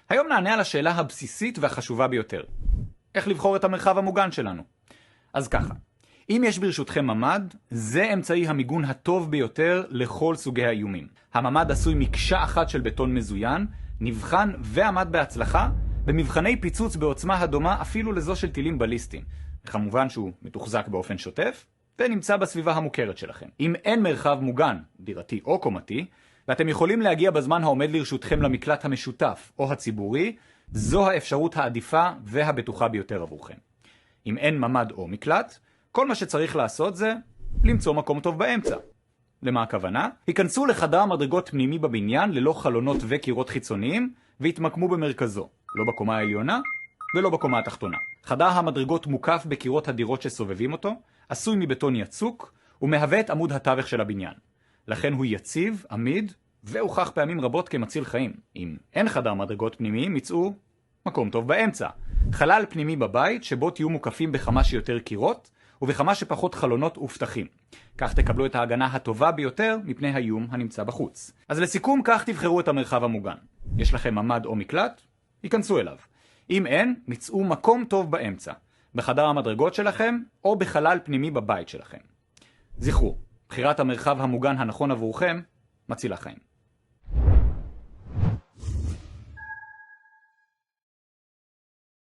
היום נענה על השאלה הבסיסית והחשובה ביותר. איך לבחור את המרחב המוגן שלנו? אז ככה, אם יש ברשותכם ממ"ד, זה אמצעי המיגון הטוב ביותר לכל סוגי האיומים. הממ"ד עשוי מקשה אחת של בטון מזוין, נבחן ועמד בהצלחה במבחני פיצוץ בעוצמה הדומה אפילו לזו של טילים בליסטיים. וכמובן שהוא מתוחזק באופן שוטף ונמצא בסביבה המוכרת שלכם. אם אין מרחב מוגן, דירתי או קומתי, ואתם יכולים להגיע בזמן העומד לרשותכם למקלט המשותף או הציבורי, זו האפשרות העדיפה והבטוחה ביותר עבורכם. אם אין ממ"ד או מקלט, כל מה שצריך לעשות זה למצוא מקום טוב באמצע. למה הכוונה? היכנסו לחדר המדרגות פנימי בבניין ללא חלונות וקירות חיצוניים והתמקמו במרכזו, לא בקומה העליונה ולא בקומה התחתונה. חדר המדרגות מוקף בקירות הדירות שסובבים אותו, עשוי מבטון יצוק ומהווה את עמוד התווך של הבניין. לכן הוא יציב, עמיד והוכח פעמים רבות כמציל חיים. אם אין חדר מדרגות פנימי, מצאו מקום טוב באמצע. חלל פנימי בבית שבו תהיו מוקפים בכמה שיותר קירות ובכמה שפחות חלונות ופתחים. כך תקבלו את ההגנה הטובה ביותר מפני האיום הנמצא בחוץ. אז לסיכום, כך תבחרו את המרחב המוגן. יש לכם ממ"ד או מקלט? היכנסו אליו. אם אין, מצאו מקום טוב באמצע, בחדר המדרגות שלכם או בחלל פנימי בבית שלכם. זכרו, בחירת המרחב המוגן הנכון עבורכם מצילה חיים.